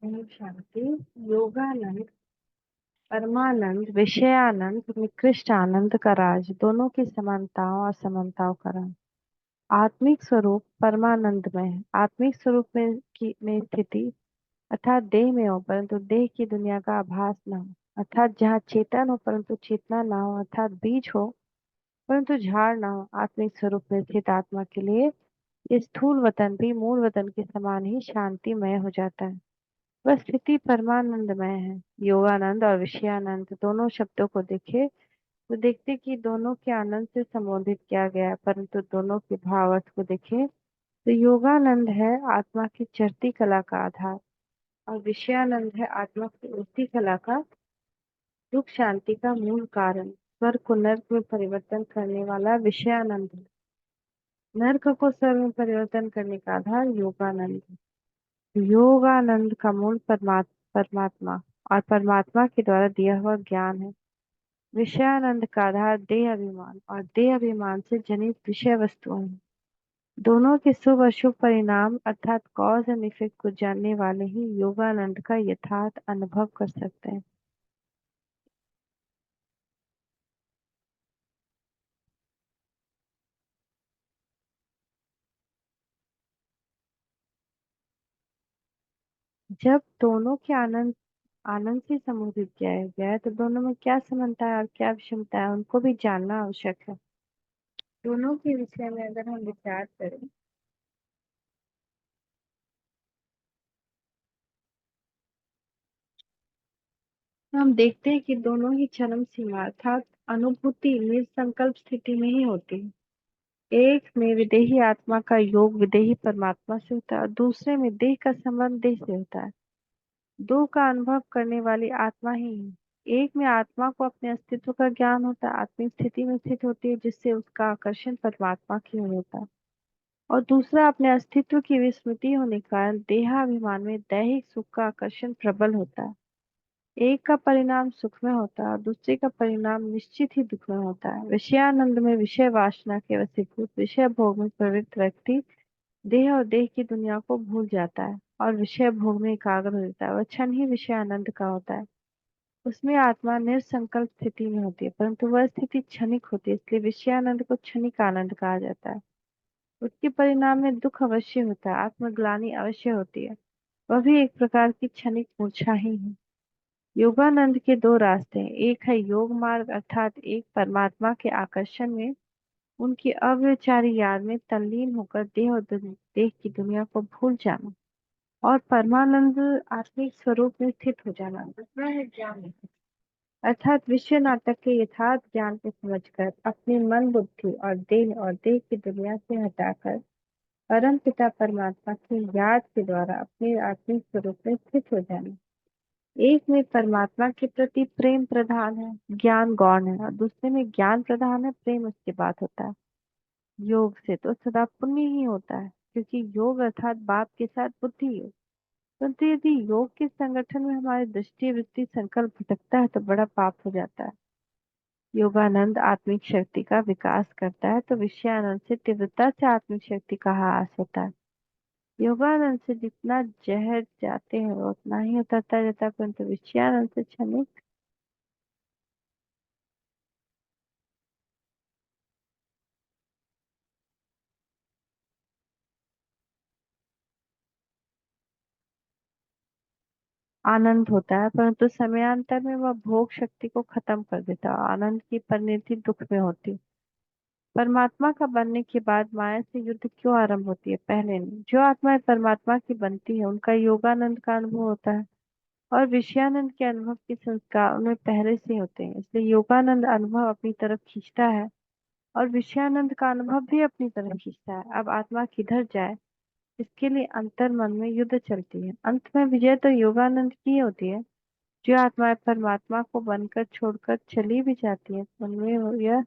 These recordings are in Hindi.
ओम शांति। योगानंद, परमानंद, विषयानंद, निकृष्ट आनंद का राज, दोनों की समानताओं और समानताओं का राज। आत्मिक स्वरूप परमानंद में है। आत्मिक स्वरूप में स्थिति अर्थात देह में हो परंतु देह की दुनिया का आभास न हो, अर्थात जहाँ चेतन हो परंतु चेतना ना हो, अर्थात बीज हो परंतु झाड़ ना हो। आत्मिक स्वरूप में स्थित आत्मा के लिए ये स्थूल वतन भी मूल वतन के समान ही शांतिमय हो जाता है। वह स्थिति परमानंदमय है। योगानंद और विषयानंद दोनों शब्दों को देखे तो देखते कि दोनों के आनंद से संबोधित किया गया है, परंतु दोनों के भाव अर्थ को देखे तो योगानंद है आत्मा की चढ़ती कला का आधार और विषयानंद है आत्मा की उठती कला का दुख शांति का मूल कारण। स्वर्ग को नर्क में परिवर्तन करने वाला विषयानंद है। नर्क को स्वर्ग में परिवर्तन करने का आधार योगानंद है। योगानंद का मूल परमात्मा और परमात्मा के द्वारा दिया हुआ ज्ञान है। विषयानंद का आधार देह अभिमान और देह अभिमान से जनित विषय वस्तुएं हैं। दोनों के शुभ अशुभ परिणाम अर्थात कॉज एंड इफेक्ट को जानने वाले ही योगानंद का यथार्थ अनुभव कर सकते हैं। जब दोनों के आनंद आनंद से संबोधित किया गया है तो दोनों में क्या समानता है और क्या विषमता है उनको भी जानना आवश्यक है। दोनों के विषय में अगर हम विचार करें तो हम देखते हैं कि दोनों ही चरम सीमा अर्थात अनुभूति निसंकल्प स्थिति में ही होती है। एक में विदेही आत्मा का योग विदेही परमात्मा से होता है और दूसरे में देह का संबंध देह से होता है। दो का अनुभव करने वाली आत्मा ही है। एक में आत्मा को अपने अस्तित्व का ज्ञान होता है, आत्मिक स्थिति में स्थित होती है जिससे उसका आकर्षण परमात्मा की ओर होता है। और दूसरा अपने अस्तित्व की विस्मृति होने के कारण देहाभिमान में दैहिक सुख का आकर्षण प्रबल होता है। एक का परिणाम सुख में होता है और दूसरे का परिणाम निश्चित ही दुख में होता है। विषयानंद में विषय वासना के वशीभूत विषय भोग में प्रवृत्त व्यक्ति देह और देह की दुनिया को भूल जाता है और विषय भोग में एकाग्र हो जाता है। वह क्षण ही विषय आनंद का होता है। उसमें आत्मा निर्संकल्प स्थिति में होती है परंतु वह स्थिति क्षणिक होती है, इसलिए विषयानंद को क्षणिक आनंद कहा जाता है। उसके परिणाम में दुख अवश्य होता है, आत्मग्लानि अवश्य होती है। वह भी एक प्रकार की क्षणिक मूर्छा ही है। योगानंद के दो रास्ते हैं। एक है योग मार्ग अर्थात एक परमात्मा के आकर्षण में उनकी अव्यचारी याद में तल्लीन होकर देह और देह की दुनिया को भूल जाना और परमानंद आत्मिक स्वरूप में स्थित हो जाना। दूसरा है ज्ञान अर्थात विश्व नाटक के यथार्थ ज्ञान को समझकर अपने मन बुद्धि और देह की दुनिया से हटाकर परम पिता परमात्मा की याद के द्वारा अपने आत्मिक स्वरूप में स्थित हो जाना। एक में परमात्मा के प्रति प्रेम प्रधान है, ज्ञान गौण है और दूसरे में ज्ञान प्रधान है, प्रेम उसके बाद होता है। योग से तो सदा पुण्य ही होता है क्योंकि योग अर्थात बाप के साथ बुद्धि योग। परंतु यदि योग के संगठन में हमारी दृष्टि वृत्ति संकल्प भटकता है तो बड़ा पाप हो जाता है। योगानंद आत्मिक शक्ति का विकास करता है तो विषयानंद से तीव्रता से आत्मिक शक्ति का ह्रास होता है। योगानंद से जितना जहर जाते हैं वो उतना ही उतरता जाता है परंतु विषयानंद से क्षणिक आनंद होता है परंतु समयांतर में वह भोग शक्ति को खत्म कर देता है। आनंद की परिणति दुख में होती। परमात्मा का बनने के बाद माया से युद्ध क्यों आरंभ होती है? पहले नहीं। जो आत्माएं परमात्मा की बनती है उनका योगानंद का अनुभव होता है और विषयानंद के अनुभव के संस्कार उनमें पहले से होते हैं, इसलिए योगानंद अनुभव अपनी तरफ खींचता है और विषयानंद का अनुभव भी अपनी तरफ खींचता है। अब आत्मा किधर जाए इसके लिए अंतर मन में युद्ध चलती है। अंत में विजय तो योगानंद की ही होती है। जो आत्माएं परमात्मा को बनकर छोड़कर चली भी जाती है उनमें यह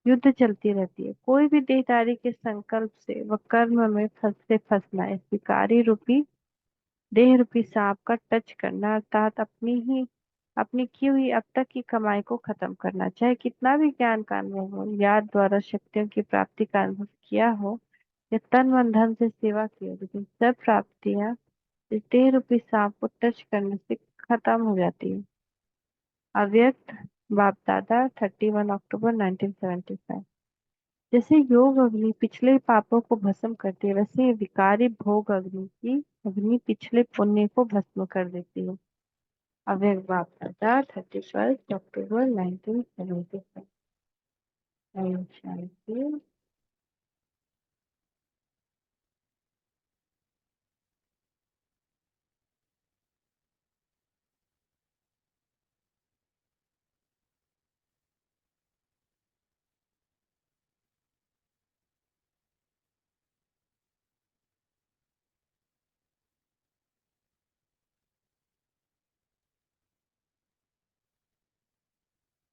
युद्ध चलती रहती है। कोई भी देहधारी के संकल्प से वह कर्म में फंसना है। विकारी रूपी देह रूपी सांप का टच करना अर्थात अपनी की हुई अब तक की कमाई को खत्म करना। चाहे कितना भी ज्ञान का अनुभव हो, याद द्वारा शक्तियों की प्राप्ति का अनुभव किया हो, या तन मन धन से सेवा की हो, लेकिन सब प्राप्तियां इस देह रूपी सांप को टच करने से खत्म हो जाती है। अव्यक्त बाप दादा 31 अक्टूबर 1975। जैसे योग अग्नि पिछले पापों को भस्म करती है, वैसे ये विकारी भोग अग्नि की अग्नि पिछले पुण्य को भस्म कर देती है। अव्यक्त बाप दादा 31 अक्टूबर 1975। शांति।